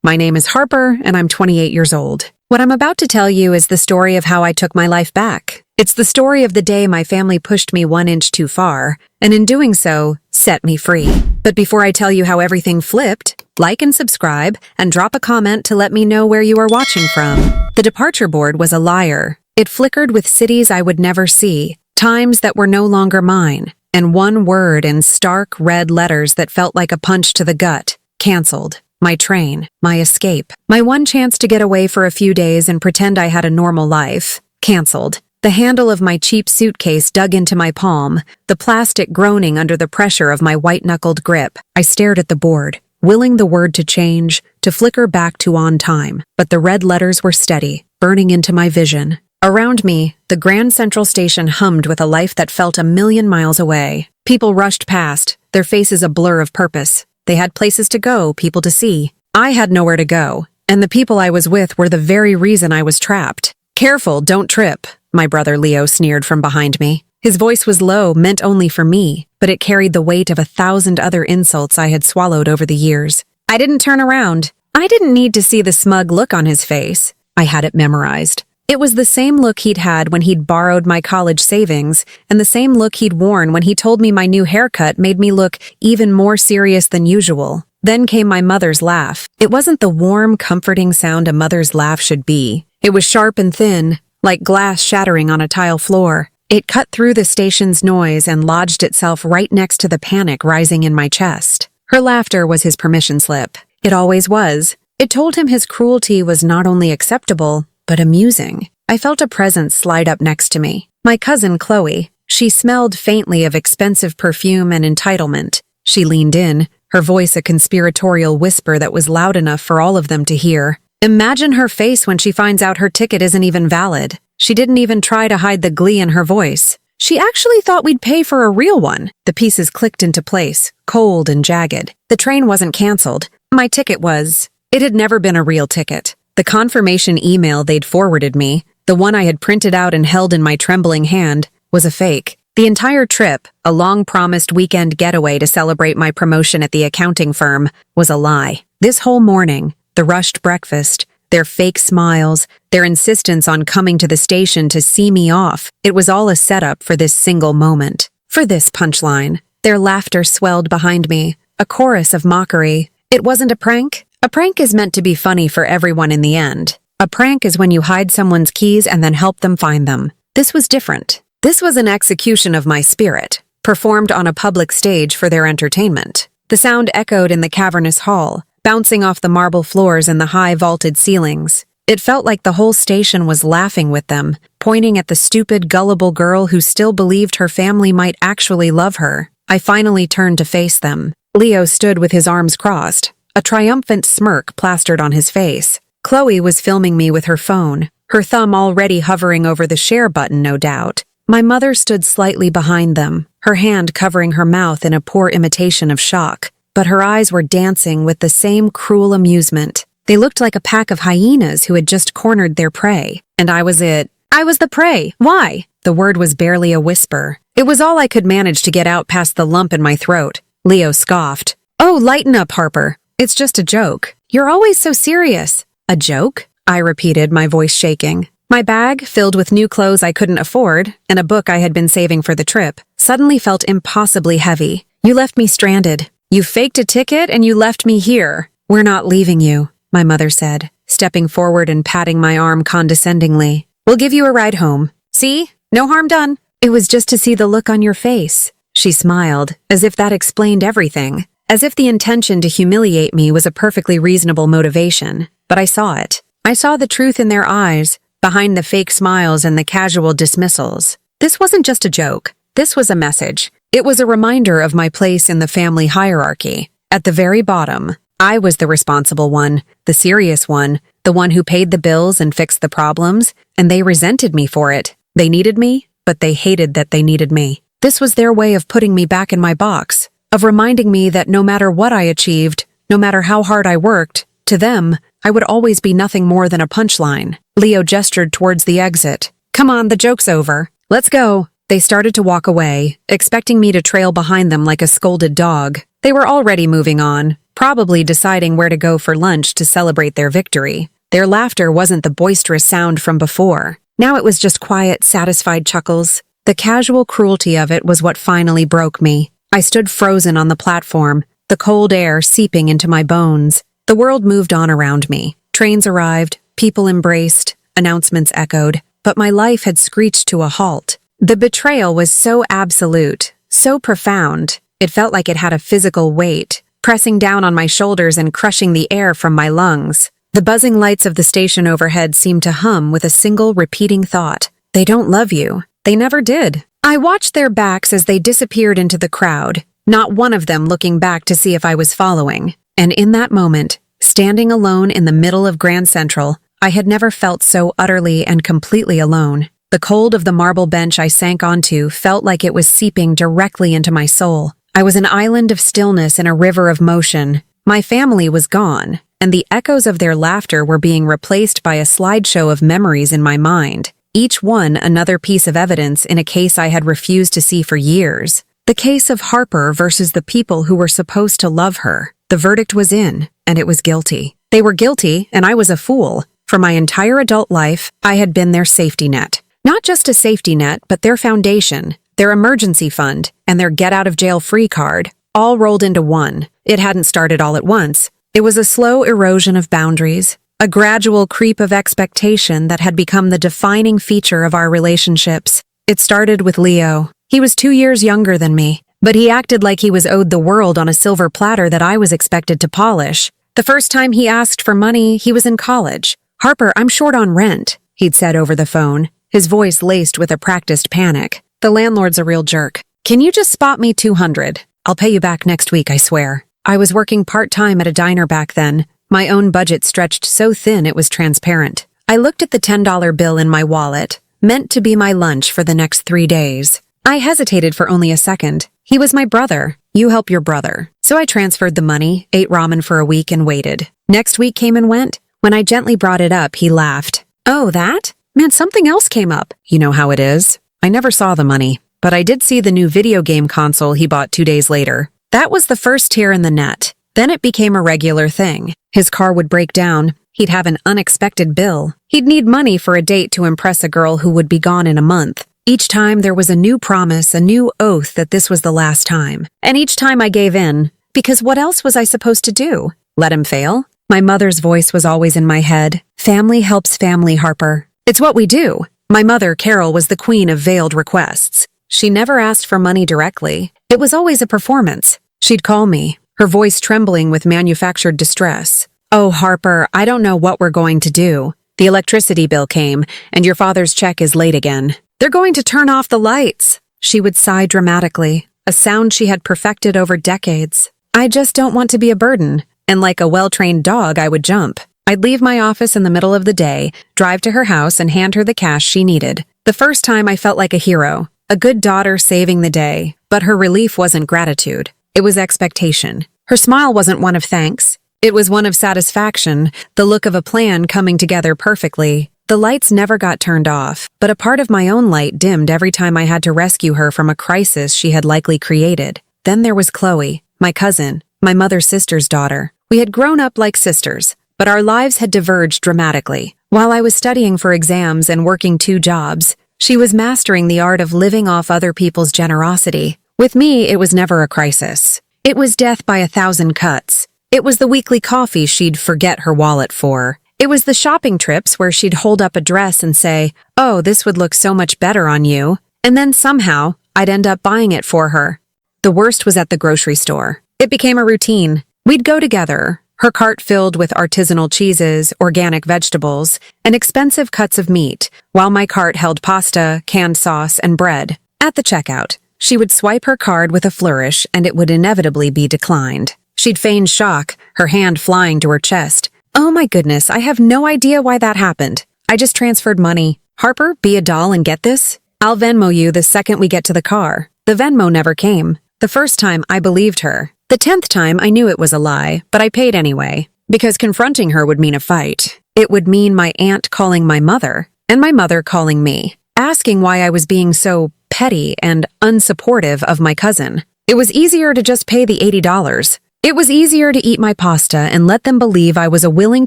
My name is Harper, and I'm 28 years old. What I'm about to tell you is the story of how I took my life back. It's the story of the day my family pushed me 1 inch too far, and in doing so, set me free. But before I tell you how everything flipped, like and subscribe, and drop a comment to let me know where you are watching from. The departure board was a liar. It flickered with cities I would never see, times that were no longer mine, and one word in stark red letters that felt like a punch to the gut: canceled. My train, my escape, my one chance to get away for a few days and pretend I had a normal life. Canceled. The handle of my cheap suitcase dug into my palm, the plastic groaning under the pressure of my white-knuckled grip. I stared at the board, willing the word to change, to flicker back to on time, but the red letters were steady, burning into my vision. Around me, the Grand Central Station hummed with a life that felt 1,000,000 miles away. People rushed past, their faces a blur of purpose. They had places to go, people to see. I had nowhere to go, and the people I was with were the very reason I was trapped. "Careful, don't trip," my brother Leo sneered from behind me. His voice was low, meant only for me, but it carried the weight of 1,000 other insults I had swallowed over the years. I didn't turn around. I didn't need to see the smug look on his face. I had it memorized. It was the same look he'd had when he'd borrowed my college savings, and the same look he'd worn when he told me my new haircut made me look even more serious than usual. Then came my mother's laugh. It wasn't the warm, comforting sound a mother's laugh should be. It was sharp and thin, like glass shattering on a tile floor. It cut through the station's noise and lodged itself right next to the panic rising in my chest. Her laughter was his permission slip. It always was. It told him his cruelty was not only acceptable, but amusing. I felt a presence slide up next to me. My cousin Chloe. She smelled faintly of expensive perfume and entitlement. She leaned in, her voice a conspiratorial whisper that was loud enough for all of them to hear. Imagine her face when she finds out her ticket isn't even valid. She didn't even try to hide the glee in her voice. She actually thought we'd pay for a real one. The pieces clicked into place, cold and jagged. The train wasn't canceled. My ticket was. It had never been a real ticket. The confirmation email they'd forwarded me, the one I had printed out and held in my trembling hand, was a fake. The entire trip, a long-promised weekend getaway to celebrate my promotion at the accounting firm, was a lie. This whole morning, the rushed breakfast, their fake smiles, their insistence on coming to the station to see me off, it was all a setup for this single moment. For this punchline. Their laughter swelled behind me, a chorus of mockery. It wasn't a prank. A prank is meant to be funny for everyone in the end. A prank is when you hide someone's keys and then help them find them. This was different. This was an execution of my spirit, performed on a public stage for their entertainment. The sound echoed in the cavernous hall, bouncing off the marble floors and the high vaulted ceilings. It felt like the whole station was laughing with them, pointing at the stupid, gullible girl who still believed her family might actually love her. I finally turned to face them. Leo stood with his arms crossed, a triumphant smirk plastered on his face. Chloe was filming me with her phone, her thumb already hovering over the share button, no doubt. My mother stood slightly behind them, her hand covering her mouth in a poor imitation of shock, but her eyes were dancing with the same cruel amusement. They looked like a pack of hyenas who had just cornered their prey, and I was it. I was the prey. Why? The word was barely a whisper. It was all I could manage to get out past the lump in my throat. Leo scoffed. "Oh, lighten up, Harper. It's just a joke. You're always so serious." "A joke?" I repeated, my voice shaking. My bag, filled with new clothes I couldn't afford, and a book I had been saving for the trip, suddenly felt impossibly heavy. "You left me stranded. You faked a ticket and you left me here." "We're not leaving you," my mother said, stepping forward and patting my arm condescendingly. "We'll give you a ride home. See? No harm done." "It was just to see the look on your face." She smiled, as if that explained everything. As if the intention to humiliate me was a perfectly reasonable motivation. But I saw it. I saw the truth in their eyes, behind the fake smiles and the casual dismissals. This wasn't just a joke. This was a message. It was a reminder of my place in the family hierarchy. At the very bottom, I was the responsible one, the serious one, the one who paid the bills and fixed the problems, and they resented me for it. They needed me, but they hated that they needed me. This was their way of putting me back in my box, of reminding me that no matter what I achieved, no matter how hard I worked, to them, I would always be nothing more than a punchline. Leo gestured towards the exit. "Come on, the joke's over. Let's go." They started to walk away, expecting me to trail behind them like a scolded dog. They were already moving on, probably deciding where to go for lunch to celebrate their victory. Their laughter wasn't the boisterous sound from before. Now it was just quiet, satisfied chuckles. The casual cruelty of it was what finally broke me. I stood frozen on the platform, the cold air seeping into my bones. The world moved on around me. Trains arrived, people embraced, announcements echoed, but my life had screeched to a halt. The betrayal was so absolute, so profound. It felt like it had a physical weight, pressing down on my shoulders and crushing the air from my lungs. The buzzing lights of the station overhead seemed to hum with a single repeating thought. They don't love you. They never did. I watched their backs as they disappeared into the crowd, not one of them looking back to see if I was following. And in that moment, standing alone in the middle of Grand Central, I had never felt so utterly and completely alone. The cold of the marble bench I sank onto felt like it was seeping directly into my soul. I was an island of stillness in a river of motion. My family was gone, and the echoes of their laughter were being replaced by a slideshow of memories in my mind, each one another piece of evidence in a case I had refused to see for years. The case of Harper versus the people who were supposed to love her. The verdict was in, and it was guilty. They were guilty, and I was a fool. For my entire adult life, I had been their safety net. Not just a safety net, but their foundation, their emergency fund, and their get-out-of-jail-free card, all rolled into one. It hadn't started all at once. It was a slow erosion of boundaries, a gradual creep of expectation that had become the defining feature of our relationships. It started with Leo. He was 2 years younger than me, but he acted like he was owed the world on a silver platter that I was expected to polish. The first time he asked for money, he was in college. "Harper, I'm short on rent," he'd said over the phone, his voice laced with a practiced panic. "The landlord's a real jerk. Can you just spot me 200? I'll pay you back next week, I swear." I was working part-time at a diner back then. My own budget stretched so thin it was transparent. I looked at the $10 bill in my wallet, meant to be my lunch for the next 3 days. I hesitated for only a second. He was my brother. You help your brother. So I transferred the money, ate ramen for a week, and waited. Next week came and went. When I gently brought it up, he laughed. "Oh, that? Man, something else came up." You know how it is. I never saw the money, but I did see the new video game console he bought 2 days later. That was the first tear in the net. Then it became a regular thing. His car would break down. He'd have an unexpected bill. He'd need money for a date to impress a girl who would be gone in a month. Each time there was a new promise, a new oath that this was the last time. And each time I gave in, because what else was I supposed to do? Let him fail? My mother's voice was always in my head. "Family helps family, Harper. It's what we do." My mother, Carol, was the queen of veiled requests. She never asked for money directly. It was always a performance. She'd call me, her voice trembling with manufactured distress. "Oh, Harper, I don't know what we're going to do. The electricity bill came, and your father's check is late again. They're going to turn off the lights." She would sigh dramatically, a sound she had perfected over decades. "I just don't want to be a burden." And like a well-trained dog, I would jump. I'd leave my office in the middle of the day, drive to her house, and hand her the cash she needed. The first time I felt like a hero, a good daughter saving the day, but her relief wasn't gratitude. It was expectation. Her smile wasn't one of thanks. It was one of satisfaction, the look of a plan coming together perfectly. The lights never got turned off, but a part of my own light dimmed every time I had to rescue her from a crisis she had likely created. Then there was Chloe, my cousin, my mother's sister's daughter. We had grown up like sisters, but our lives had diverged dramatically. While I was studying for exams and working 2 jobs, she was mastering the art of living off other people's generosity. With me, it was never a crisis. It was death by 1,000 cuts. It was the weekly coffee she'd forget her wallet for. It was the shopping trips where she'd hold up a dress and say, "Oh, this would look so much better on you." And then somehow, I'd end up buying it for her. The worst was at the grocery store. It became a routine. We'd go together, her cart filled with artisanal cheeses, organic vegetables, and expensive cuts of meat, while my cart held pasta, canned sauce, and bread. At the checkout, she would swipe her card with a flourish, and it would inevitably be declined. She'd feign shock, her hand flying to her chest. "Oh my goodness, I have no idea why that happened. I just transferred money. Harper, be a doll and get this. I'll Venmo you the second we get to the car." The Venmo never came. The first time, I believed her. The 10th time, I knew it was a lie, but I paid anyway, because confronting her would mean a fight. It would mean my aunt calling my mother, and my mother calling me, asking why I was being so petty and unsupportive of my cousin. It was easier to just pay the $80. It was easier to eat my pasta and let them believe I was a willing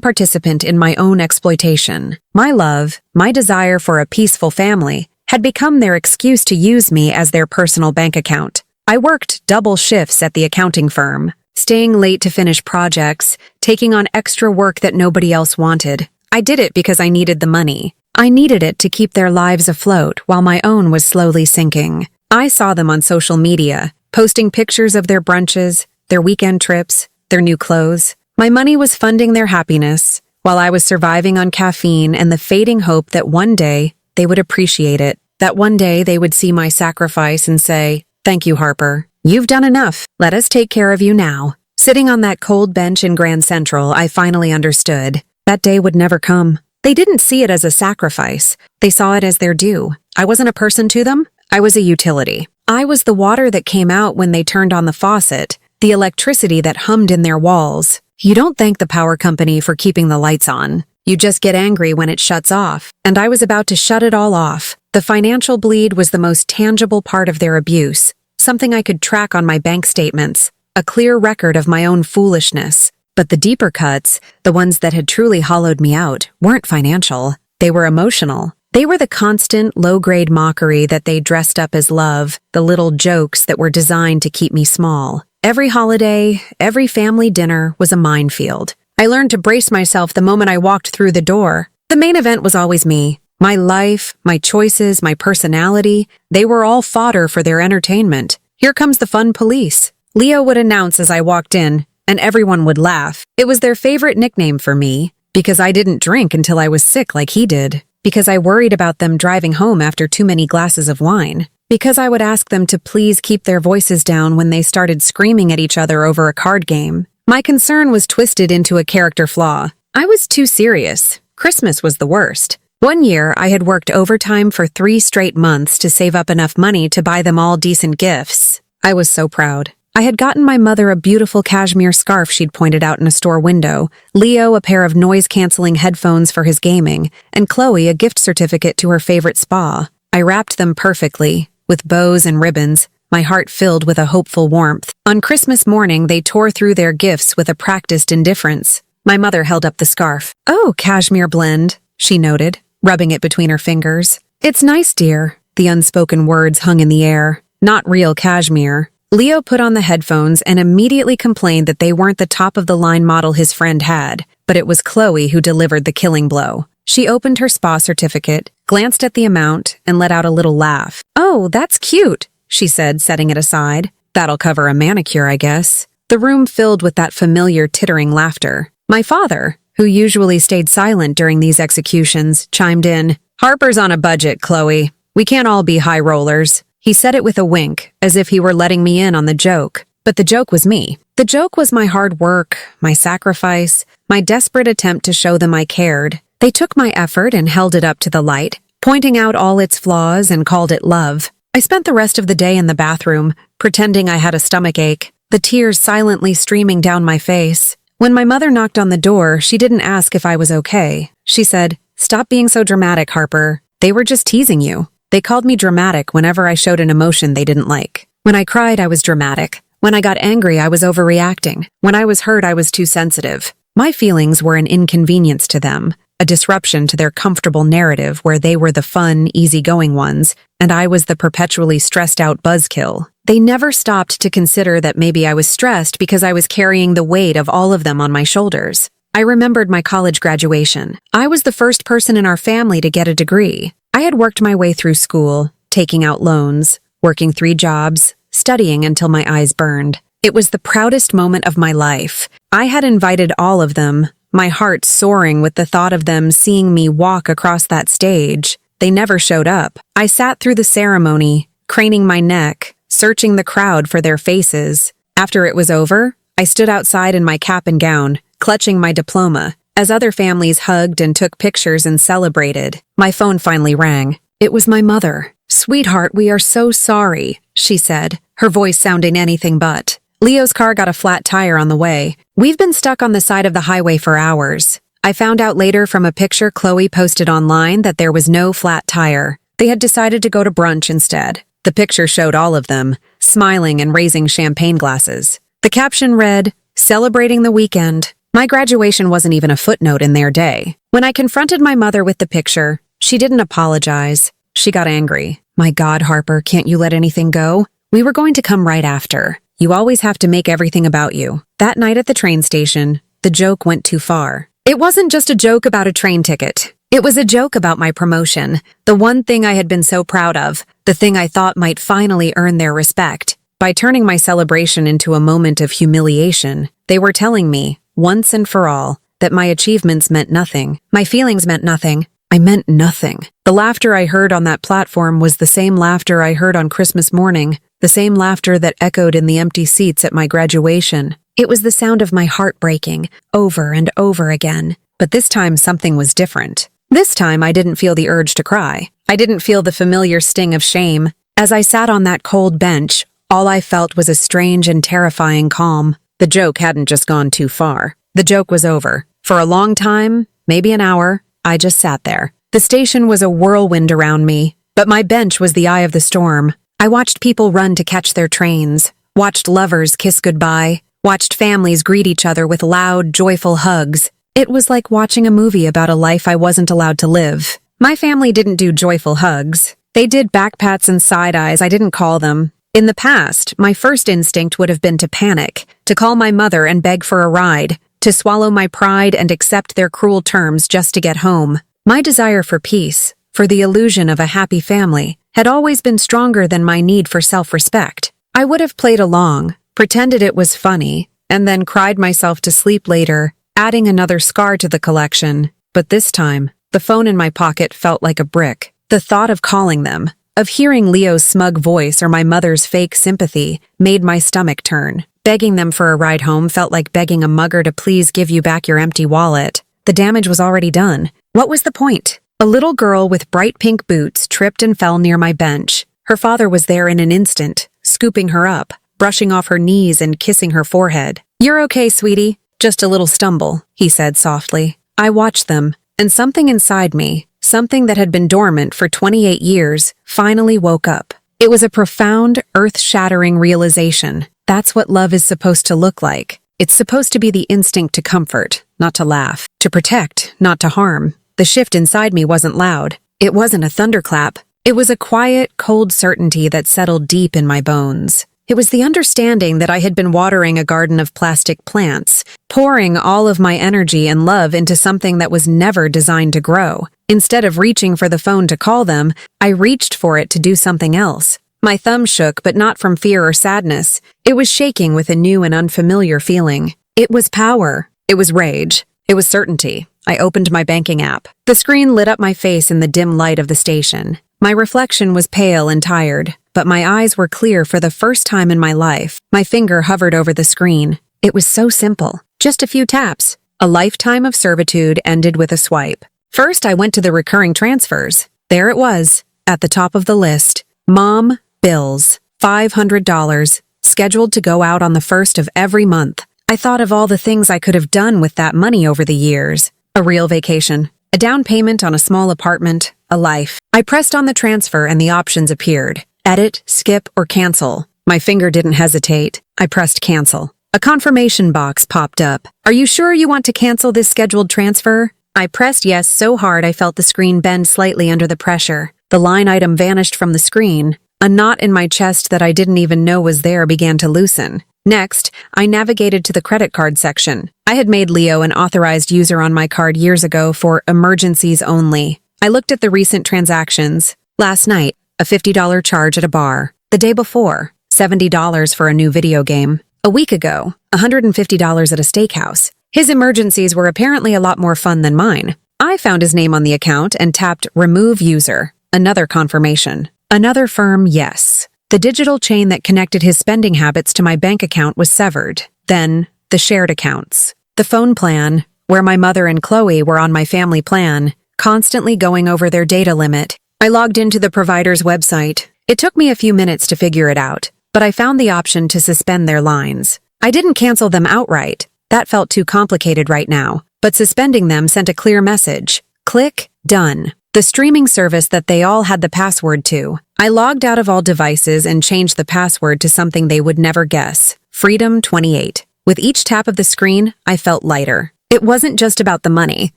participant in my own exploitation. My love, my desire for a peaceful family, had become their excuse to use me as their personal bank account. I worked double shifts at the accounting firm, staying late to finish projects, taking on extra work that nobody else wanted. I did it because I needed the money. I needed it to keep their lives afloat while my own was slowly sinking. I saw them on social media, posting pictures of their brunches, their weekend trips, their new clothes. My money was funding their happiness, while I was surviving on caffeine and the fading hope that one day they would appreciate it, that one day they would see my sacrifice and say, "Thank you, Harper. You've done enough. Let us take care of you now." Sitting on that cold bench in Grand Central, I finally understood. That day would never come. They didn't see it as a sacrifice. They saw it as their due. I wasn't a person to them. I was a utility. I was the water that came out when they turned on the faucet, the electricity that hummed in their walls. You don't thank the power company for keeping the lights on. You just get angry when it shuts off. And I was about to shut it all off. The financial bleed was the most tangible part of their abuse, something I could track on my bank statements, a clear record of my own foolishness. But the deeper cuts, the ones that had truly hollowed me out, weren't financial. They were emotional. They were the constant, low-grade mockery that they dressed up as love, the little jokes that were designed to keep me small. Every holiday, every family dinner was a minefield. I learned to brace myself the moment I walked through the door. The main event was always me. My life, my choices, my personality, they were all fodder for their entertainment. "Here comes the fun police," Leo would announce as I walked in, and everyone would laugh. It was their favorite nickname for me, because I didn't drink until I was sick like he did, because I worried about them driving home after too many glasses of wine, because I would ask them to please keep their voices down when they started screaming at each other over a card game. My concern was twisted into a character flaw. I was too serious. Christmas was the worst. One year, I had worked overtime for 3 straight months to save up enough money to buy them all decent gifts. I was so proud. I had gotten my mother a beautiful cashmere scarf she'd pointed out in a store window, Leo a pair of noise-canceling headphones for his gaming, and Chloe a gift certificate to her favorite spa. I wrapped them perfectly, with bows and ribbons, my heart filled with a hopeful warmth. On Christmas morning, they tore through their gifts with a practiced indifference. My mother held up the scarf. "Oh, cashmere blend," she noted, rubbing it between her fingers. "It's nice, dear." The unspoken words hung in the air. Not real cashmere. Leo put on the headphones and immediately complained that they weren't the top-of-the-line model his friend had, but it was Chloe who delivered the killing blow. She opened her spa certificate, glanced at the amount, and let out a little laugh. "Oh, that's cute," she said, setting it aside. "That'll cover a manicure, I guess." The room filled with that familiar tittering laughter. My father, who usually stayed silent during these executions, chimed in. "Harper's on a budget, Chloe. We can't all be high rollers." He said it with a wink, as if he were letting me in on the joke. But the joke was me. The joke was my hard work, my sacrifice, my desperate attempt to show them I cared. They took my effort and held it up to the light, pointing out all its flaws and called it love. I spent the rest of the day in the bathroom, pretending I had a stomachache, the tears silently streaming down my face. When my mother knocked on the door, she didn't ask if I was okay. She said, "Stop being so dramatic, Harper. They were just teasing you." They called me dramatic whenever I showed an emotion they didn't like. When I cried, I was dramatic. When I got angry, I was overreacting. When I was hurt, I was too sensitive. My feelings were an inconvenience to them, a disruption to their comfortable narrative where they were the fun, easygoing ones, and I was the perpetually stressed-out buzzkill. They never stopped to consider that maybe I was stressed because I was carrying the weight of all of them on my shoulders. I remembered my college graduation. I was the first person in our family to get a degree. I had worked my way through school, taking out loans, working 3 jobs, studying until my eyes burned. It was the proudest moment of my life. I had invited all of them, my heart soaring with the thought of them seeing me walk across that stage. They never showed up. I sat through the ceremony, craning my neck, searching the crowd for their faces. After it was over, I stood outside in my cap and gown, clutching my diploma, as other families hugged and took pictures and celebrated. My phone finally rang. It was my mother. "Sweetheart, we are so sorry," she said, her voice sounding anything but. "Leo's car got a flat tire on the way. We've been stuck on the side of the highway for hours." I found out later from a picture Chloe posted online that there was no flat tire. They had decided to go to brunch instead. The picture showed all of them, smiling and raising champagne glasses. The caption read, celebrating the weekend. My graduation wasn't even a footnote in their day. When I confronted my mother with the picture, she didn't apologize. She got angry. My God, Harper, can't you let anything go? We were going to come right after. You always have to make everything about you. That night at the train station, the joke went too far. It wasn't just a joke about a train ticket. It was a joke about my promotion, the one thing I had been so proud of, the thing I thought might finally earn their respect. By turning my celebration into a moment of humiliation, they were telling me, once and for all, that my achievements meant nothing. My feelings meant nothing. I meant nothing. The laughter I heard on that platform was the same laughter I heard on Christmas morning, the same laughter that echoed in the empty seats at my graduation. It was the sound of my heart breaking, over and over again. But this time something was different. This time I didn't feel the urge to cry. I didn't feel the familiar sting of shame. As I sat on that cold bench, all I felt was a strange and terrifying calm. The joke hadn't just gone too far. The joke was over. For a long time, maybe an hour, I just sat there. The station was a whirlwind around me, but my bench was the eye of the storm. I watched people run to catch their trains, watched lovers kiss goodbye, watched families greet each other with loud, joyful hugs. It was like watching a movie about a life I wasn't allowed to live. My family didn't do joyful hugs. They did backpats and side eyes. I didn't call them. In the past, my first instinct would have been to panic, to call my mother and beg for a ride, to swallow my pride and accept their cruel terms just to get home. My desire for peace, for the illusion of a happy family, had always been stronger than my need for self-respect. I would have played along, pretended it was funny, and then cried myself to sleep later, adding another scar to the collection. But this time, the phone in my pocket felt like a brick. The thought of calling them, of hearing Leo's smug voice or my mother's fake sympathy, made my stomach turn. Begging them for a ride home felt like begging a mugger to please give you back your empty wallet. The damage was already done. What was the point? A little girl with bright pink boots tripped and fell near my bench. Her father was there in an instant, scooping her up, brushing off her knees and kissing her forehead. "You're okay, sweetie. Just a little stumble," he said softly. I watched them, and something inside me, something that had been dormant for 28 years, finally woke up. It was a profound, earth-shattering realization. That's what love is supposed to look like. It's supposed to be the instinct to comfort, not to laugh, to protect, not to harm. The shift inside me wasn't loud. It wasn't a thunderclap. It was a quiet, cold certainty that settled deep in my bones. It was the understanding that I had been watering a garden of plastic plants, pouring all of my energy and love into something that was never designed to grow. Instead of reaching for the phone to call them, I reached for it to do something else. My thumb shook, but not from fear or sadness. It was shaking with a new and unfamiliar feeling. It was power. It was rage. It was certainty. I opened my banking app. The screen lit up my face in the dim light of the station. My reflection was pale and tired, but my eyes were clear for the first time in my life. My finger hovered over the screen. It was so simple. Just a few taps. A lifetime of servitude ended with a swipe. First, I went to the recurring transfers. There it was, at the top of the list. Mom bills, $500, scheduled to go out on the 1st of every month. I thought of all the things I could have done with that money over the years. A real vacation, a down payment on a small apartment, a life. I pressed on the transfer and the options appeared. Edit, skip, or cancel. My finger didn't hesitate. I pressed cancel. A confirmation box popped up. "Are you sure you want to cancel this scheduled transfer?" I pressed yes so hard I felt the screen bend slightly under the pressure. The line item vanished from the screen. A knot in my chest that I didn't even know was there began to loosen. Next, I navigated to the credit card section. I had made Leo an authorized user on my card years ago for emergencies only. I looked at the recent transactions. Last night, a $50 charge at a bar. The day before, $70 for a new video game. A week ago, $150 at a steakhouse. His emergencies were apparently a lot more fun than mine. I found his name on the account and tapped Remove User. Another confirmation. Another firm yes. The digital chain that connected his spending habits to my bank account was severed. Then, the shared accounts. The phone plan, where my mother and Chloe were on my family plan, constantly going over their data limit. I logged into the provider's website. It took me a few minutes to figure it out, but I found the option to suspend their lines. I didn't cancel them outright. That felt too complicated right now, but suspending them sent a clear message. Click Done. The streaming service that they all had the password to. I logged out of all devices and changed the password to something they would never guess. Freedom 28. With each tap of the screen, I felt lighter. It wasn't just about the money.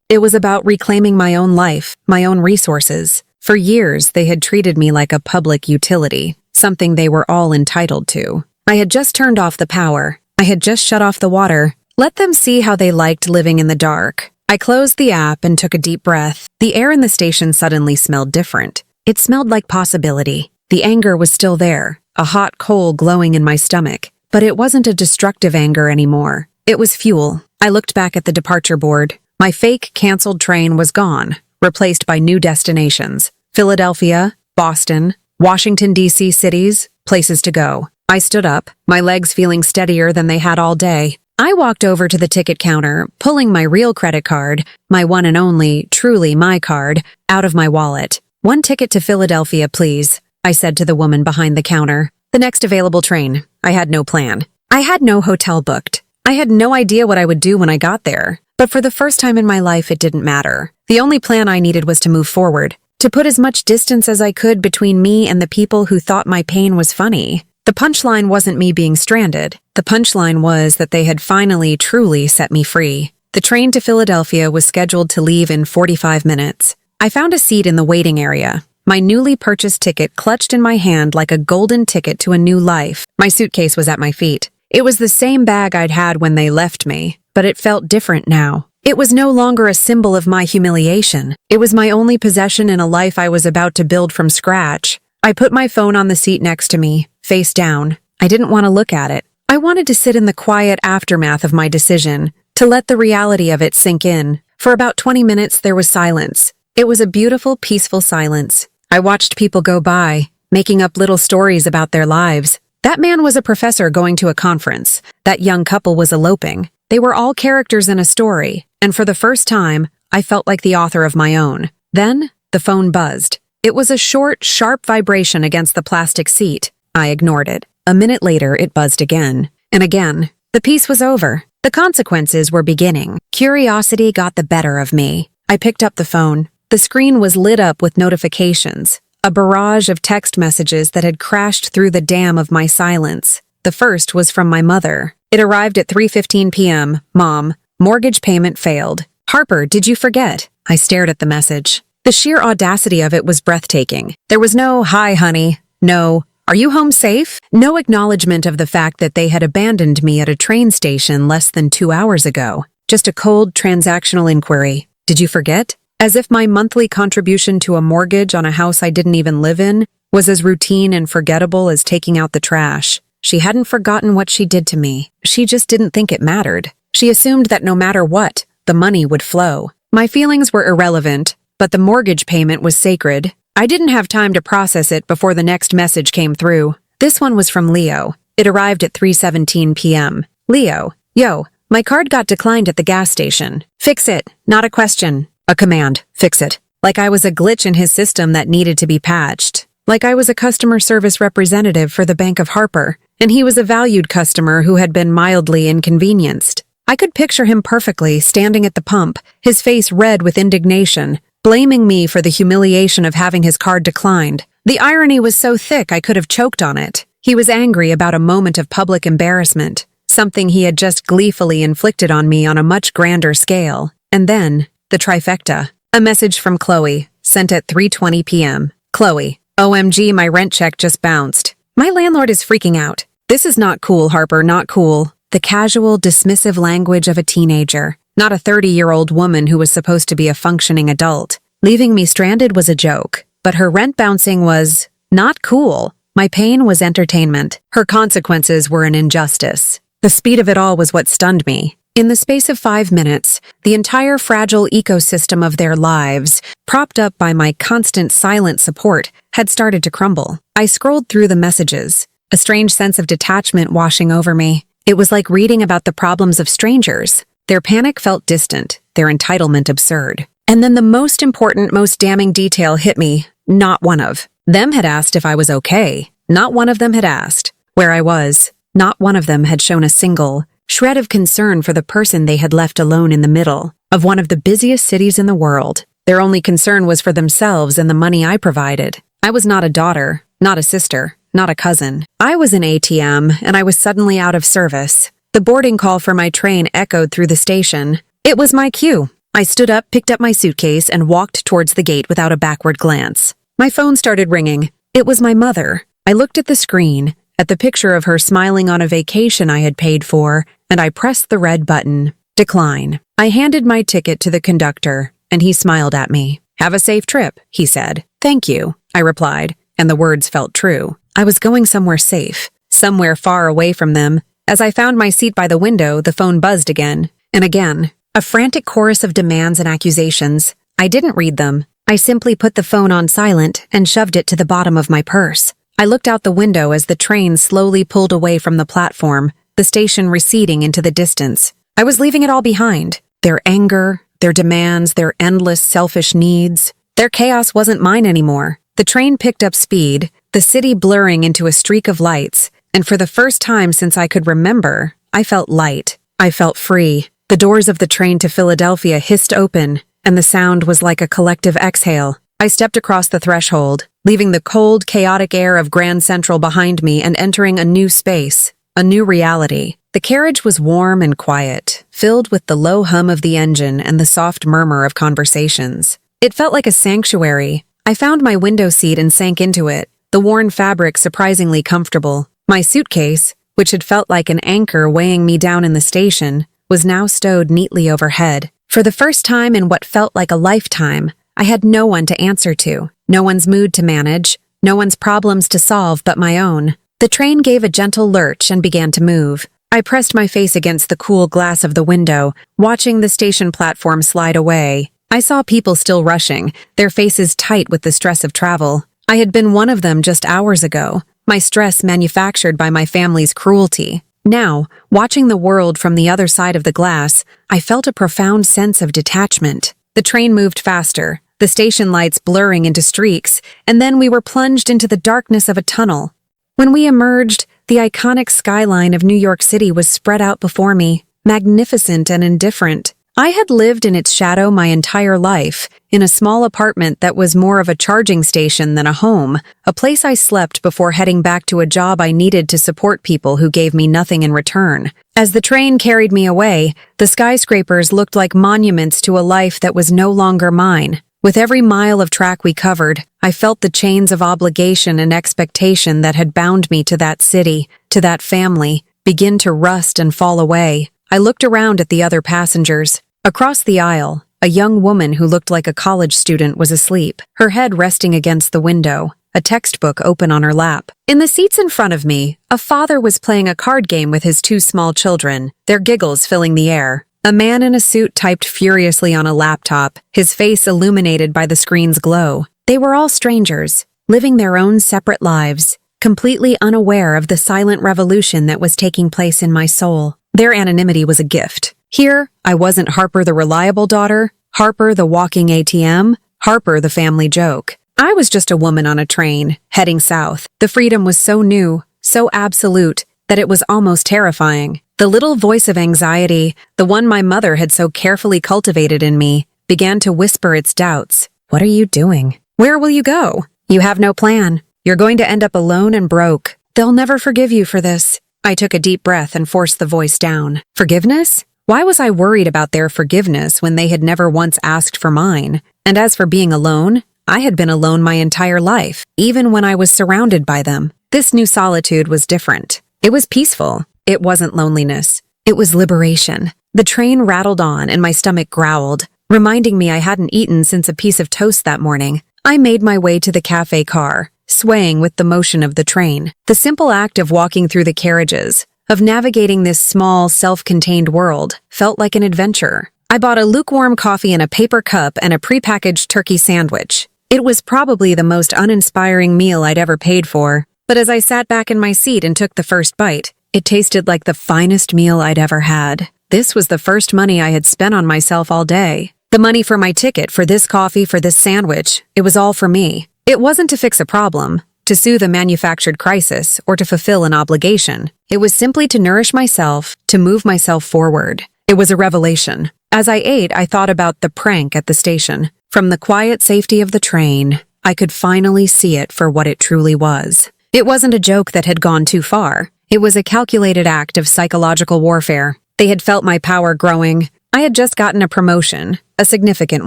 It was about reclaiming my own life, my own resources. For years, they had treated me like a public utility, something they were all entitled to. I had just turned off the power. I had just shut off the water. Let them see how they liked living in the dark. I closed the app and took a deep breath. The air in the station suddenly smelled different. It smelled like possibility. The anger was still there, a hot coal glowing in my stomach. But it wasn't a destructive anger anymore. It was fuel. I looked back at the departure board. My fake canceled train was gone, replaced by new destinations. Philadelphia, Boston, Washington, D.C. cities, places to go. I stood up, my legs feeling steadier than they had all day. I walked over to the ticket counter, pulling my real credit card, my one and only, truly my card, out of my wallet. "One ticket to Philadelphia, please," I said to the woman behind the counter. "The next available train." I had no plan. I had no hotel booked. I had no idea what I would do when I got there. But for the first time in my life, it didn't matter. The only plan I needed was to move forward, to put as much distance as I could between me and the people who thought my pain was funny. The punchline wasn't me being stranded. The punchline was that they had finally, truly set me free. The train to Philadelphia was scheduled to leave in 45 minutes. I found a seat in the waiting area. My newly purchased ticket clutched in my hand like a golden ticket to a new life. My suitcase was at my feet. It was the same bag I'd had when they left me, but it felt different now. It was no longer a symbol of my humiliation. It was my only possession in a life I was about to build from scratch. I put my phone on the seat next to me, face down. I didn't want to look at it. I wanted to sit in the quiet aftermath of my decision, to let the reality of it sink in. For about 20 minutes, there was silence. It was a beautiful, peaceful silence. I watched people go by, making up little stories about their lives. That man was a professor going to a conference. That young couple was eloping. They were all characters in a story, and for the first time, I felt like the author of my own. Then, the phone buzzed. It was a short, sharp vibration against the plastic seat. I ignored it. A minute later, it buzzed again. And again. The piece was over. The consequences were beginning. Curiosity got the better of me. I picked up the phone. The screen was lit up with notifications, a barrage of text messages that had crashed through the dam of my silence. The first was from my mother. It arrived at 3:15 p.m. "Mom, mortgage payment failed. Harper, did you forget?" I stared at the message. The sheer audacity of it was breathtaking. There was no, "Hi, honey." No, "Are you home safe?" No acknowledgement of the fact that they had abandoned me at a train station less than 2 hours ago. Just a cold, transactional inquiry. "Did you forget?" As if my monthly contribution to a mortgage on a house I didn't even live in was as routine and forgettable as taking out the trash. She hadn't forgotten what she did to me. She just didn't think it mattered. She assumed that no matter what, the money would flow. My feelings were irrelevant, but the mortgage payment was sacred. I didn't have time to process it before the next message came through. This one was from Leo. It arrived at 3:17 p.m. "Leo, yo, my card got declined at the gas station. Fix it, not a question. A command, fix it." Like I was a glitch in his system that needed to be patched. Like I was a customer service representative for the Bank of Harper, and he was a valued customer who had been mildly inconvenienced. I could picture him perfectly, standing at the pump, his face red with indignation, blaming me for the humiliation of having his card declined. The irony was so thick I could have choked on it. He was angry about a moment of public embarrassment, something he had just gleefully inflicted on me on a much grander scale. And then, the trifecta. A message from Chloe, sent at 3:20 p.m. "Chloe, OMG, my rent check just bounced. My landlord is freaking out. This is not cool, Harper, not cool." The casual, dismissive language of a teenager, not a 30-year-old woman who was supposed to be a functioning adult. Leaving me stranded was a joke, but her rent bouncing was not cool. My pain was entertainment. Her consequences were an injustice. The speed of it all was what stunned me. In the space of 5 minutes, the entire fragile ecosystem of their lives, propped up by my constant silent support, had started to crumble. I scrolled through the messages, a strange sense of detachment washing over me. It was like reading about the problems of strangers. Their panic felt distant, their entitlement absurd. And then the most important, most damning detail hit me. Not one of them had asked if I was okay. Not one of them had asked where I was. Not one of them had shown a single shred of concern for the person they had left alone in the middle of one of the busiest cities in the world. Their only concern was for themselves and the money I provided. I was not a daughter, not a sister, not a cousin. I was an ATM, and I was suddenly out of service. The boarding call for my train echoed through the station. It was my cue. I stood up, picked up my suitcase, and walked towards the gate without a backward glance. My phone started ringing. It was my mother. I looked at the screen, at the picture of her smiling on a vacation I had paid for, and I pressed the red button. Decline. I handed my ticket to the conductor, and he smiled at me. "Have a safe trip," he said. "Thank you," I replied, and the words felt true. I was going somewhere safe, somewhere far away from them. As I found my seat by the window, the phone buzzed again, and again. A frantic chorus of demands and accusations. I didn't read them. I simply put the phone on silent and shoved it to the bottom of my purse. I looked out the window as the train slowly pulled away from the platform, the station receding into the distance. I was leaving it all behind. Their anger, their demands, their endless selfish needs. Their chaos wasn't mine anymore. The train picked up speed, the city blurring into a streak of lights, and for the first time since I could remember, I felt light. I felt free. The doors of the train to Philadelphia hissed open, and the sound was like a collective exhale. I stepped across the threshold, leaving the cold, chaotic air of Grand Central behind me and entering a new space, a new reality. The carriage was warm and quiet, filled with the low hum of the engine and the soft murmur of conversations. It felt like a sanctuary. I found my window seat and sank into it, the worn fabric surprisingly comfortable. My suitcase, which had felt like an anchor weighing me down in the station, was now stowed neatly overhead. For the first time in what felt like a lifetime, I had no one to answer to, no one's mood to manage, no one's problems to solve but my own. The train gave a gentle lurch and began to move. I pressed my face against the cool glass of the window, watching the station platform slide away. I saw people still rushing, their faces tight with the stress of travel. I had been one of them just hours ago, my stress manufactured by my family's cruelty. Now, watching the world from the other side of the glass, I felt a profound sense of detachment. The train moved faster, the station lights blurring into streaks, and then we were plunged into the darkness of a tunnel. When we emerged, the iconic skyline of New York City was spread out before me, magnificent and indifferent. I had lived in its shadow my entire life, in a small apartment that was more of a charging station than a home, a place I slept before heading back to a job I needed to support people who gave me nothing in return. As the train carried me away, the skyscrapers looked like monuments to a life that was no longer mine. With every mile of track we covered, I felt the chains of obligation and expectation that had bound me to that city, to that family, begin to rust and fall away. I looked around at the other passengers. Across the aisle, a young woman who looked like a college student was asleep, her head resting against the window, a textbook open on her lap. In the seats in front of me, a father was playing a card game with his two small children, their giggles filling the air. A man in a suit typed furiously on a laptop, his face illuminated by the screen's glow. They were all strangers, living their own separate lives, completely unaware of the silent revolution that was taking place in my soul. Their anonymity was a gift. Here, I wasn't Harper the reliable daughter, Harper the walking ATM, Harper the family joke. I was just a woman on a train, heading south. The freedom was so new, so absolute, that it was almost terrifying. The little voice of anxiety, the one my mother had so carefully cultivated in me, began to whisper its doubts. What are you doing? Where will you go? You have no plan. You're going to end up alone and broke. They'll never forgive you for this. I took a deep breath and forced the voice down. Forgiveness? Why was I worried about their forgiveness when they had never once asked for mine? And as for being alone, I had been alone my entire life, even when I was surrounded by them. This new solitude was different. It was peaceful. It wasn't loneliness. It was liberation. The train rattled on and my stomach growled, reminding me I hadn't eaten since a piece of toast that morning. I made my way to the cafe car, swaying with the motion of the train. The simple act of walking through the carriages, of navigating this small, self-contained world, felt like an adventure. I bought a lukewarm coffee in a paper cup and a prepackaged turkey sandwich. It was probably the most uninspiring meal I'd ever paid for, but as I sat back in my seat and took the first bite, it tasted like the finest meal I'd ever had. This was the first money I had spent on myself all day. The money for my ticket, for this coffee, for this sandwich, it was all for me. It wasn't to fix a problem, to soothe a manufactured crisis, or to fulfill an obligation. It was simply to nourish myself, to move myself forward. It was a revelation. As I ate, I thought about the prank at the station. From the quiet safety of the train, I could finally see it for what it truly was. It wasn't a joke that had gone too far. It was a calculated act of psychological warfare. They had felt my power growing. I had just gotten a promotion, a significant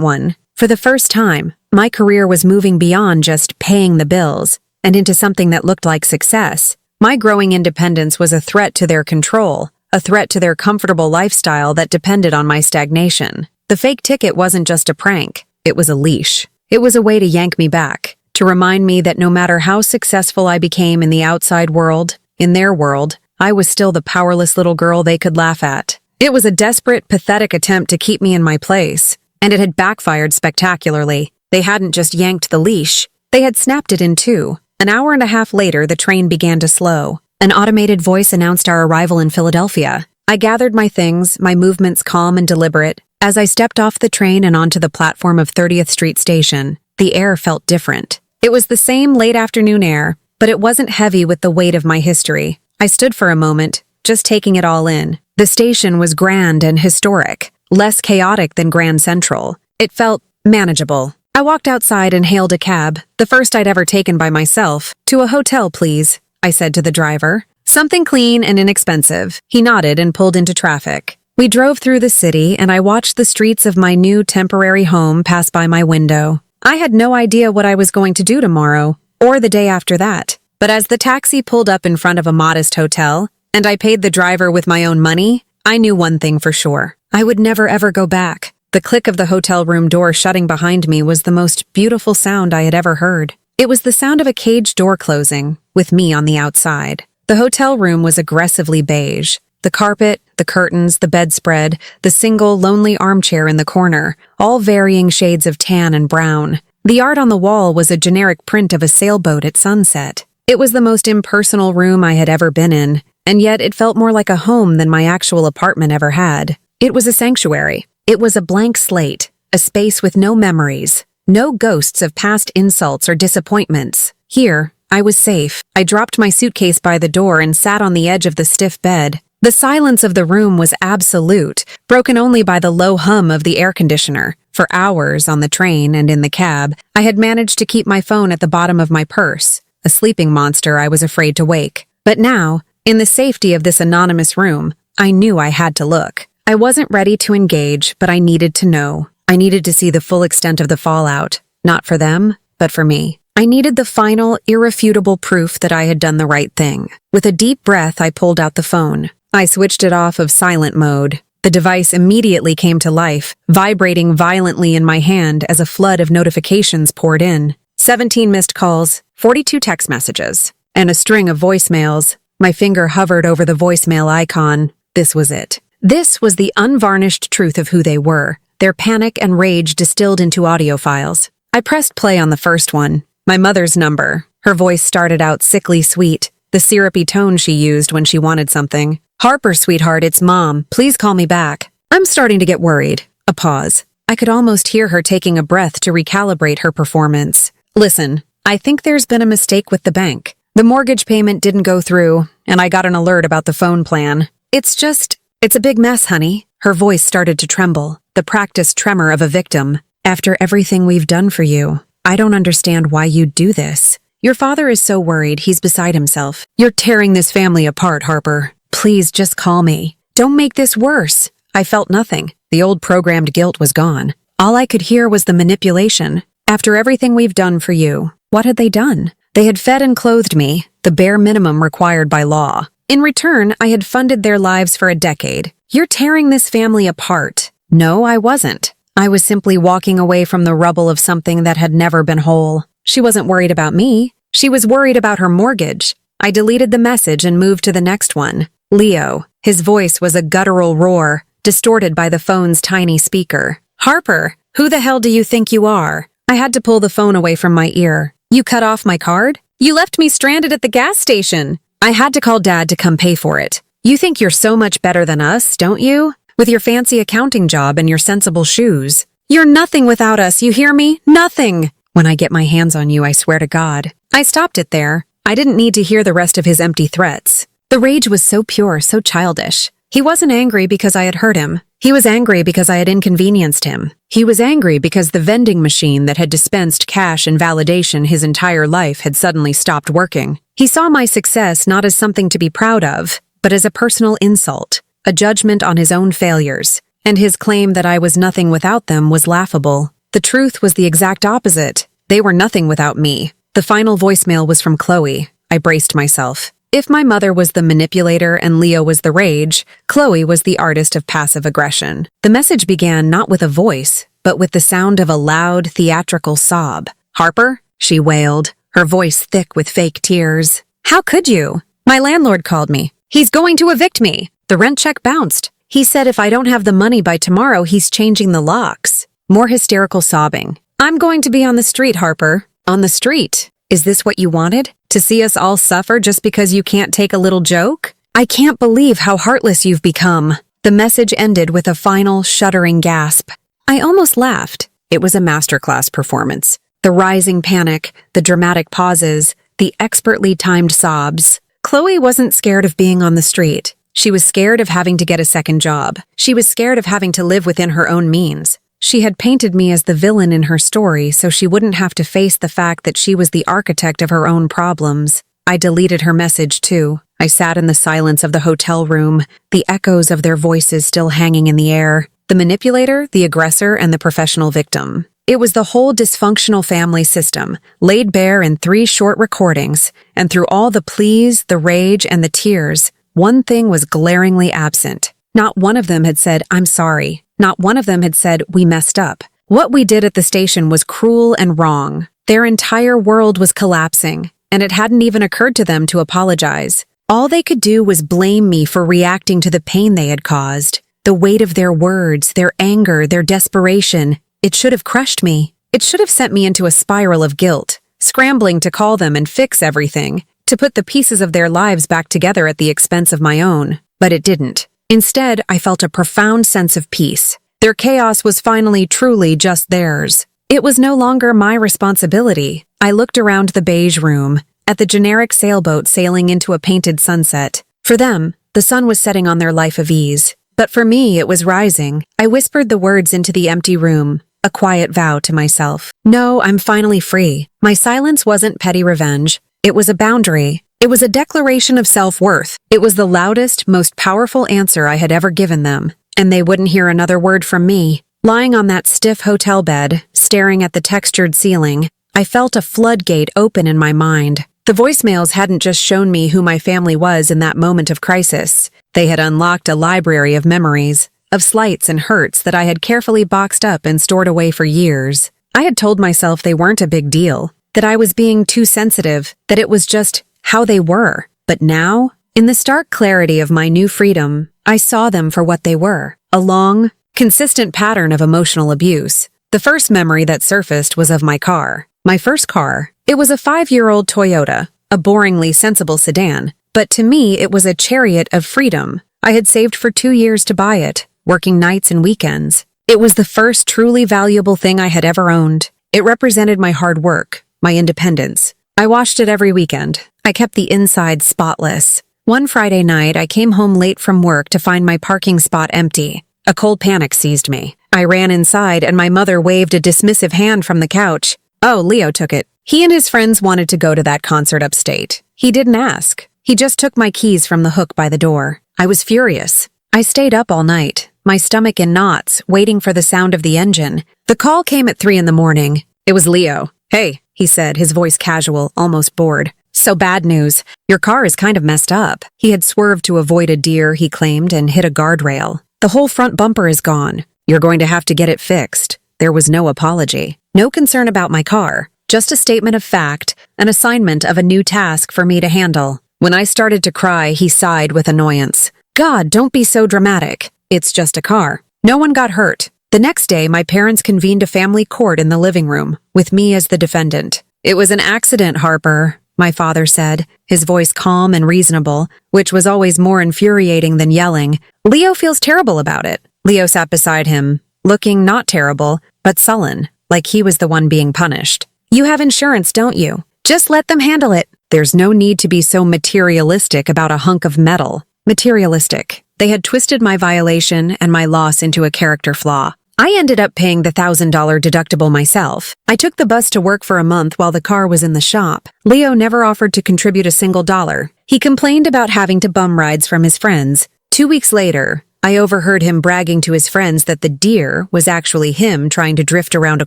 one. For the first time, my career was moving beyond just paying the bills and into something that looked like success. My growing independence was a threat to their control, a threat to their comfortable lifestyle that depended on my stagnation. The fake ticket wasn't just a prank, it was a leash. It was a way to yank me back, to remind me that no matter how successful I became in the outside world, in their world, I was still the powerless little girl they could laugh at. It was a desperate, pathetic attempt to keep me in my place, and it had backfired spectacularly. They hadn't just yanked the leash, they had snapped it in two. An hour and a half later, the train began to slow. An automated voice announced our arrival in Philadelphia. I gathered my things, my movements calm and deliberate. As I stepped off the train and onto the platform of 30th Street Station, the air felt different. It was the same late afternoon air, but it wasn't heavy with the weight of my history. I stood for a moment, just taking it all in. The station was grand and historic, less chaotic than Grand Central. It felt manageable. I walked outside and hailed a cab, the first I'd ever taken by myself. "To a hotel, please," I said to the driver. "Something clean and inexpensive." He nodded and pulled into traffic. We drove through the city, and I watched the streets of my new temporary home pass by my window. I had no idea what I was going to do tomorrow, or the day after that. But as the taxi pulled up in front of a modest hotel, and I paid the driver with my own money, I knew one thing for sure. I would never ever go back. The click of the hotel room door shutting behind me was the most beautiful sound I had ever heard. It was the sound of a cage door closing, with me on the outside. The hotel room was aggressively beige. The carpet, the curtains, the bedspread, the single, lonely armchair in the corner, all varying shades of tan and brown. The art on the wall was a generic print of a sailboat at sunset. It was the most impersonal room I had ever been in, and yet it felt more like a home than my actual apartment ever had. It was a sanctuary. It was a blank slate, a space with no memories, no ghosts of past insults or disappointments. Here, I was safe. I dropped my suitcase by the door and sat on the edge of the stiff bed. The silence of the room was absolute, broken only by the low hum of the air conditioner. For hours on the train and in the cab, I had managed to keep my phone at the bottom of my purse, a sleeping monster I was afraid to wake. But now, in the safety of this anonymous room, I knew I had to look. I wasn't ready to engage, but I needed to know. I needed to see the full extent of the fallout, not for them, but for me. I needed the final, irrefutable proof that I had done the right thing. With a deep breath, I pulled out the phone. I switched it off of silent mode. The device immediately came to life, vibrating violently in my hand as a flood of notifications poured in. 17 missed calls, 42 text messages, and a string of voicemails. My finger hovered over the voicemail icon. This was it. This was the unvarnished truth of who they were, their panic and rage distilled into audio files. I pressed play on the first one. My mother's number. Her voice started out sickly sweet, the syrupy tone she used when she wanted something. "Harper, sweetheart, it's Mom. Please call me back." I'm starting to get worried. A pause. I could almost hear her taking a breath to recalibrate her performance. "Listen, I think there's been a mistake with the bank. The mortgage payment didn't go through, and I got an alert about the phone plan. It's a big mess, honey." Her voice started to tremble, the practiced tremor of a victim. "After everything we've done for you, I don't understand why you'd do this. Your father is so worried he's beside himself. You're tearing this family apart, Harper. Please just call me. Don't make this worse." I felt nothing. The old programmed guilt was gone. All I could hear was the manipulation. After everything we've done for you, what had they done? They had fed and clothed me, the bare minimum required by law. In return, I had funded their lives for a decade. You're tearing this family apart. No, I wasn't. I was simply walking away from the rubble of something that had never been whole. She wasn't worried about me. She was worried about her mortgage. I deleted the message and moved to the next one. Leo. His voice was a guttural roar, distorted by the phone's tiny speaker. "Harper, who the hell do you think you are?" I had to pull the phone away from my ear. "You cut off my card? You left me stranded at the gas station. I had to call Dad to come pay for it. You think you're so much better than us, don't you? With your fancy accounting job and your sensible shoes. You're nothing without us, you hear me? Nothing. When I get my hands on you, I swear to God." I stopped it there. I didn't need to hear the rest of his empty threats. The rage was so pure, so childish. He wasn't angry because I had hurt him. He was angry because I had inconvenienced him. He was angry because the vending machine that had dispensed cash and validation his entire life had suddenly stopped working. He saw my success not as something to be proud of, but as a personal insult, a judgment on his own failures, and his claim that I was nothing without them was laughable. The truth was the exact opposite. They were nothing without me. The final voicemail was from Chloe. I braced myself. If my mother was the manipulator and Leo was the rage, Chloe was the artist of passive aggression. The message began not with a voice, but with the sound of a loud, theatrical sob. "Harper?" she wailed, her voice thick with fake tears. "How could you? My landlord called me. He's going to evict me. The rent check bounced. He said if I don't have the money by tomorrow, he's changing the locks." More hysterical sobbing. "I'm going to be on the street, Harper. On the street. Is this what you wanted? To see us all suffer just because you can't take a little joke? I can't believe how heartless you've become." The message ended with a final, shuddering gasp. I almost laughed. It was a masterclass performance. The rising panic, the dramatic pauses, the expertly timed sobs. Chloe wasn't scared of being on the street. She was scared of having to get a second job. She was scared of having to live within her own means. She had painted me as the villain in her story so she wouldn't have to face the fact that she was the architect of her own problems. I deleted her message too. I sat in the silence of the hotel room, the echoes of their voices still hanging in the air. The manipulator, the aggressor, and the professional victim. It was the whole dysfunctional family system, laid bare in 3 short recordings, and through all the pleas, the rage, and the tears, one thing was glaringly absent. Not one of them had said, "I'm sorry." Not one of them had said, "We messed up." What we did at the station was cruel and wrong. Their entire world was collapsing, and it hadn't even occurred to them to apologize. All they could do was blame me for reacting to the pain they had caused. The weight of their words, their anger, their desperation, it should have crushed me. It should have sent me into a spiral of guilt, scrambling to call them and fix everything, to put the pieces of their lives back together at the expense of my own. But it didn't. Instead, I felt a profound sense of peace. Their chaos was finally truly just theirs. It was no longer my responsibility. I looked around the beige room, at the generic sailboat sailing into a painted sunset. For them, the sun was setting on their life of ease. But for me, it was rising. I whispered the words into the empty room, a quiet vow to myself. No, I'm finally free. My silence wasn't petty revenge. It was a boundary. It was a declaration of self-worth. It was the loudest, most powerful answer I had ever given them. And they wouldn't hear another word from me. Lying on that stiff hotel bed, staring at the textured ceiling, I felt a floodgate open in my mind. The voicemails hadn't just shown me who my family was in that moment of crisis. They had unlocked a library of memories, of slights and hurts that I had carefully boxed up and stored away for years. I had told myself they weren't a big deal, that I was being too sensitive, that it was just how they were. But now, in the stark clarity of my new freedom, I saw them for what they were, a long, consistent pattern of emotional abuse. The first memory that surfaced was of my car. My first car. It was a 5-year-old Toyota, a boringly sensible sedan, but to me it was a chariot of freedom. I had saved for 2 years to buy it, working nights and weekends. It was the first truly valuable thing I had ever owned. It represented my hard work, my independence. I washed it every weekend. I kept the inside spotless. One Friday night, I came home late from work to find my parking spot empty. A cold panic seized me. I ran inside and my mother waved a dismissive hand from the couch. Oh, Leo took it. He and his friends wanted to go to that concert upstate. He didn't ask. He just took my keys from the hook by the door. I was furious. I stayed up all night, my stomach in knots, waiting for the sound of the engine. The call came at 3 a.m. It was Leo. "Hey," he said, his voice casual, almost bored. "So bad news. Your car is kind of messed up." He had swerved to avoid a deer, he claimed, and hit a guardrail. "The whole front bumper is gone. You're going to have to get it fixed." There was no apology. No concern about my car. Just a statement of fact, an assignment of a new task for me to handle. When I started to cry, he sighed with annoyance. "God, don't be so dramatic. It's just a car. No one got hurt." The next day, my parents convened a family court in the living room, with me as the defendant. "It was an accident, Harper," my father said, his voice calm and reasonable, which was always more infuriating than yelling. "Leo feels terrible about it." Leo sat beside him, looking not terrible, but sullen, like he was the one being punished. "You have insurance, don't you? Just let them handle it. There's no need to be so materialistic about a hunk of metal." Materialistic. They had twisted my violation and my loss into a character flaw. I ended up paying the $1,000 deductible myself. I took the bus to work for a month while the car was in the shop. Leo never offered to contribute a single dollar. He complained about having to bum rides from his friends. 2 weeks later, I overheard him bragging to his friends that the deer was actually him trying to drift around a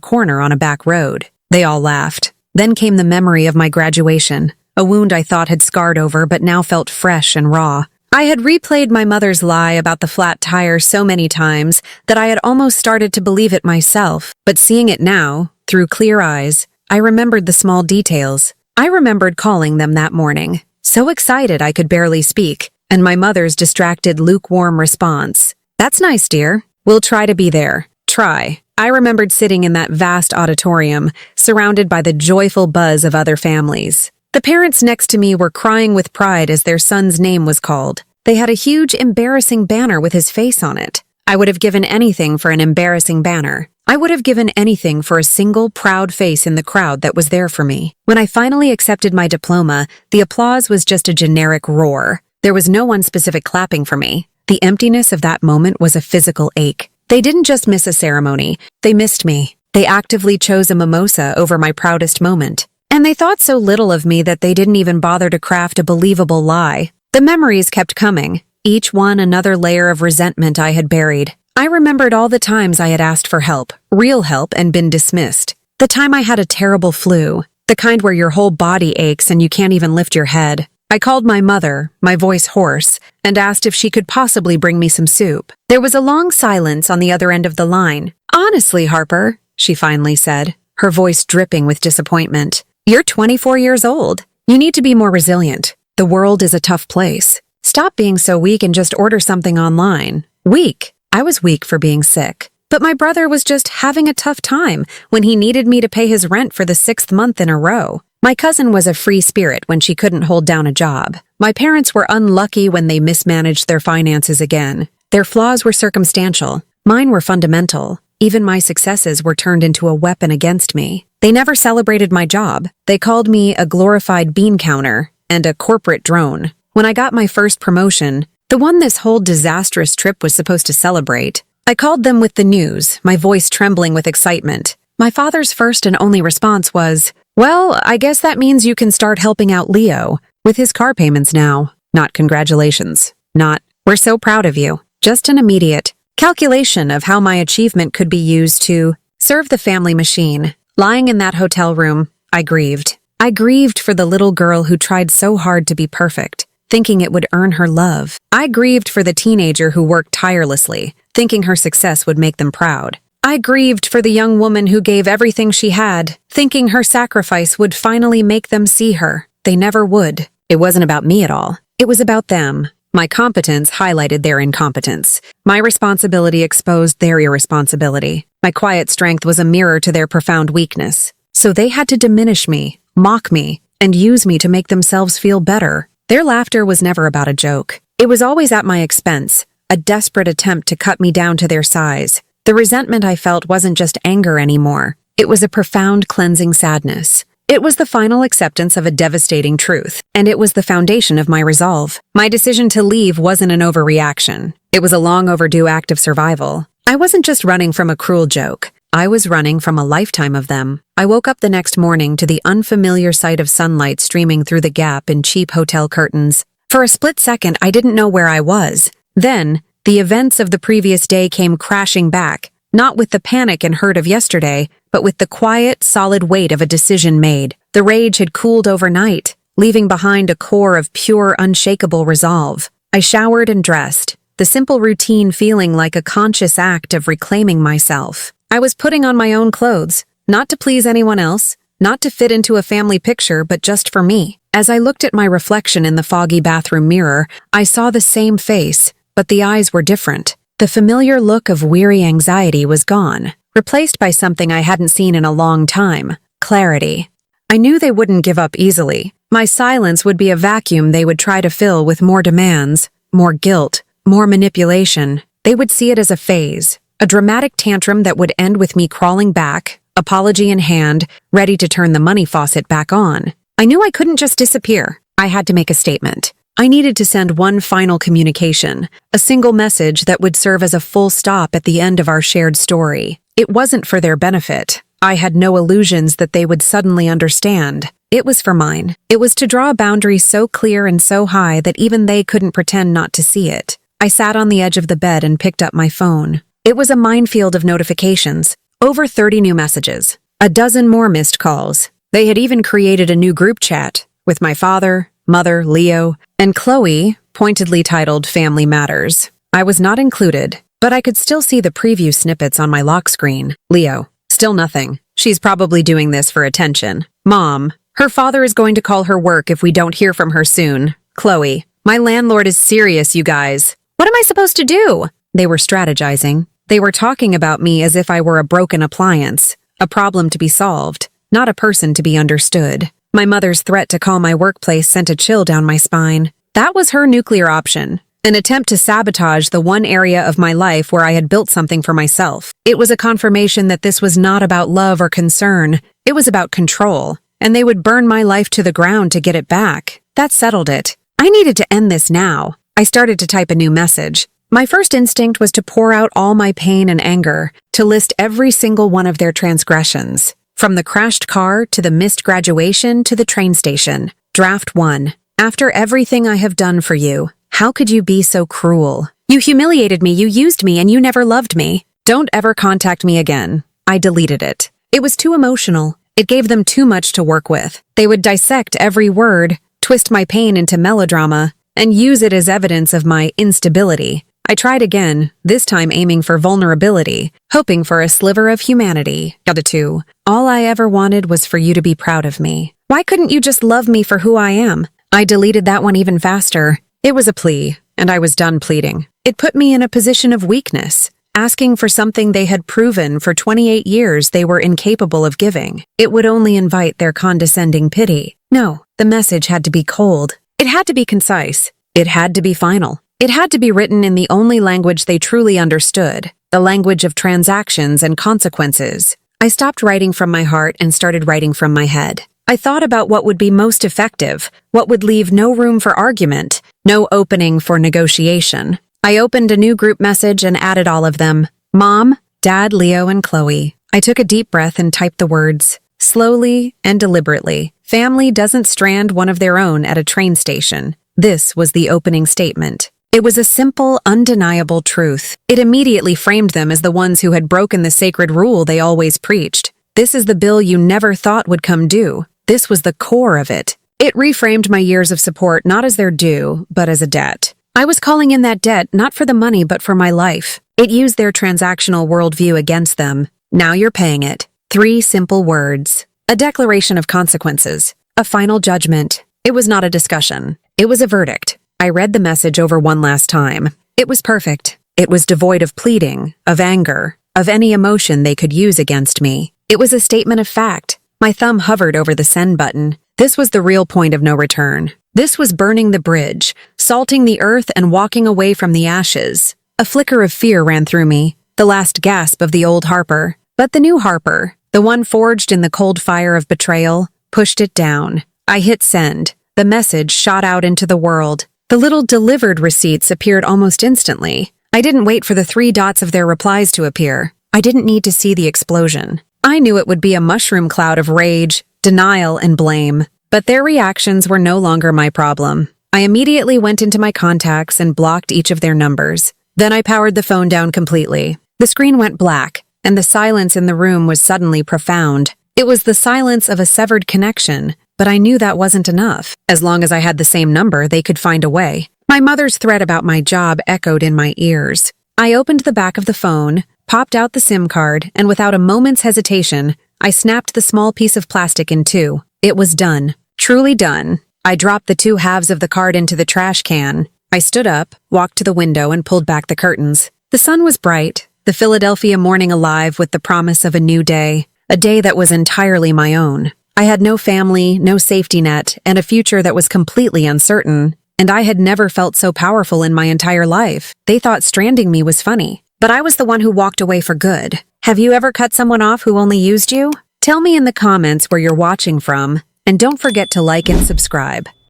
corner on a back road. They all laughed. Then came the memory of my graduation, a wound I thought had scarred over but now felt fresh and raw. I had replayed my mother's lie about the flat tire so many times that I had almost started to believe it myself, but seeing it now, through clear eyes, I remembered the small details. I remembered calling them that morning, so excited I could barely speak, and my mother's distracted, lukewarm response. "That's nice, dear. We'll try to be there." Try. I remembered sitting in that vast auditorium, surrounded by the joyful buzz of other families. The parents next to me were crying with pride as their son's name was called. They had a huge, embarrassing banner with his face on it. I would have given anything for an embarrassing banner. I would have given anything for a single, proud face in the crowd that was there for me. When I finally accepted my diploma, the applause was just a generic roar. There was no one specific clapping for me. The emptiness of that moment was a physical ache. They didn't just miss a ceremony, they missed me. They actively chose a mimosa over my proudest moment. And they thought so little of me that they didn't even bother to craft a believable lie. The memories kept coming, each one another layer of resentment I had buried. I remembered all the times I had asked for help, real help, and been dismissed. The time I had a terrible flu, the kind where your whole body aches and you can't even lift your head. I called my mother, my voice hoarse, and asked if she could possibly bring me some soup. There was a long silence on the other end of the line. "Honestly, Harper," she finally said, her voice dripping with disappointment. "You're 24 years old. You need to be more resilient. The world is a tough place. Stop being so weak and just order something online." Weak. I was weak for being sick. But my brother was just having a tough time when he needed me to pay his rent for the 6th month in a row. My cousin was a free spirit when she couldn't hold down a job. My parents were unlucky when they mismanaged their finances again. Their flaws were circumstantial. Mine were fundamental. Even my successes were turned into a weapon against me. They never celebrated my job. They called me a glorified bean counter and a corporate drone. When I got my first promotion, the one this whole disastrous trip was supposed to celebrate, I called them with the news, my voice trembling with excitement. My father's first and only response was, "Well, I guess that means you can start helping out Leo with his car payments now." Not congratulations. Not, "We're so proud of you." Just an immediate calculation of how my achievement could be used to serve the family machine. Lying in that hotel room, I grieved. I grieved for the little girl who tried so hard to be perfect, thinking it would earn her love. I grieved for the teenager who worked tirelessly, thinking her success would make them proud. I grieved for the young woman who gave everything she had, thinking her sacrifice would finally make them see her. They never would. It wasn't about me at all. It was about them. My competence highlighted their incompetence. My responsibility exposed their irresponsibility. My quiet strength was a mirror to their profound weakness. So they had to diminish me, mock me, and use me to make themselves feel better. Their laughter was never about a joke. It was always at my expense, a desperate attempt to cut me down to their size. The resentment I felt wasn't just anger anymore. It was a profound cleansing sadness. It was the final acceptance of a devastating truth, and it was the foundation of my resolve. My decision to leave wasn't an overreaction. It was a long overdue act of survival. I wasn't just running from a cruel joke. I was running from a lifetime of them. I woke up the next morning to the unfamiliar sight of sunlight streaming through the gap in cheap hotel curtains. For a split second, I didn't know where I was. Then, the events of the previous day came crashing back, not with the panic and hurt of yesterday, but with the quiet, solid weight of a decision made. The rage had cooled overnight, leaving behind a core of pure, unshakable resolve. I showered and dressed, the simple routine feeling like a conscious act of reclaiming myself. I was putting on my own clothes, not to please anyone else, not to fit into a family picture, but just for me. As I looked at my reflection in the foggy bathroom mirror, I saw the same face, but the eyes were different. The familiar look of weary anxiety was gone, replaced by something I hadn't seen in a long time: clarity. I knew they wouldn't give up easily. My silence would be a vacuum they would try to fill with more demands, more guilt, more manipulation. They would see it as a phase, a dramatic tantrum that would end with me crawling back, apology in hand, ready to turn the money faucet back on. I knew I couldn't just disappear. I had to make a statement. I needed to send one final communication, a single message that would serve as a full stop at the end of our shared story. It wasn't for their benefit. I had no illusions that they would suddenly understand. It was for mine. It was to draw a boundary so clear and so high that even they couldn't pretend not to see it. I sat on the edge of the bed and picked up my phone. It was a minefield of notifications. Over 30 new messages. A dozen more missed calls. They had even created a new group chat with my father, mother, Leo, and Chloe, pointedly titled Family Matters. I was not included, but I could still see the preview snippets on my lock screen. Leo. Still nothing. She's probably doing this for attention. Mom. Her father is going to call her work if we don't hear from her soon. Chloe. My landlord is serious, you guys. What am I supposed to do? They were strategizing. They were talking about me as if I were a broken appliance, a problem to be solved, not a person to be understood. My mother's threat to call my workplace sent a chill down my spine. That was her nuclear option. An attempt to sabotage the one area of my life where I had built something for myself. It was a confirmation that this was not about love or concern. It was about control. And they would burn my life to the ground to get it back. That settled it. I needed to end this now. I started to type a new message. My first instinct was to pour out all my pain and anger, to list every single one of their transgressions. From the crashed car to the missed graduation to the train station. Draft 1. After everything I have done for you, how could you be so cruel? You humiliated me, you used me, and you never loved me. Don't ever contact me again. I deleted it. It was too emotional. It gave them too much to work with. They would dissect every word, twist my pain into melodrama, and use it as evidence of my instability. I tried again, this time aiming for vulnerability, hoping for a sliver of humanity. Other 2. All I ever wanted was for you to be proud of me. Why couldn't you just love me for who I am? I deleted that one even faster. It was a plea, and I was done pleading. It put me in a position of weakness, asking for something they had proven for 28 years they were incapable of giving. It would only invite their condescending pity. No, the message had to be cold. It had to be concise. It had to be final. It had to be written in the only language they truly understood, the language of transactions and consequences. I stopped writing from my heart and started writing from my head. I thought about what would be most effective, what would leave no room for argument, no opening for negotiation. I opened a new group message and added all of them. Mom, Dad, Leo, and Chloe. I took a deep breath and typed the words. Slowly and deliberately. Family doesn't strand one of their own at a train station. This was the opening statement. It was a simple, undeniable truth. It immediately framed them as the ones who had broken the sacred rule they always preached. This is the bill you never thought would come due. This was the core of it. It reframed my years of support not as their due, but as a debt. I was calling in that debt not for the money but for my life. It used their transactional worldview against them. Now you're paying it. 3 simple words. A declaration of consequences. A final judgment. It was not a discussion. It was a verdict. I read the message over one last time. It was perfect. It was devoid of pleading, of anger, of any emotion they could use against me. It was a statement of fact. My thumb hovered over the send button. This was the real point of no return. This was burning the bridge, salting the earth and walking away from the ashes. A flicker of fear ran through me, the last gasp of the old Harper. But the new Harper, the one forged in the cold fire of betrayal, pushed it down. I hit send. The message shot out into the world. The little delivered receipts appeared almost instantly. I didn't wait for the 3 dots of their replies to appear. I didn't need to see the explosion. I knew it would be a mushroom cloud of rage, denial, and blame. But their reactions were no longer my problem. I immediately went into my contacts and blocked each of their numbers. Then I powered the phone down completely. The screen went black, and the silence in the room was suddenly profound. It was the silence of a severed connection, but I knew that wasn't enough. As long as I had the same number, they could find a way. My mother's threat about my job echoed in my ears. I opened the back of the phone, popped out the SIM card, and without a moment's hesitation, I snapped the small piece of plastic in 2. It was done. Truly done. I dropped the 2 halves of the card into the trash can. I stood up, walked to the window, and pulled back the curtains. The sun was bright, the Philadelphia morning alive with the promise of a new day, a day that was entirely my own. I had no family, no safety net, and a future that was completely uncertain, and I had never felt so powerful in my entire life. They thought stranding me was funny, but I was the one who walked away for good. Have you ever cut someone off who only used you? Tell me in the comments where you're watching from, and don't forget to like and subscribe.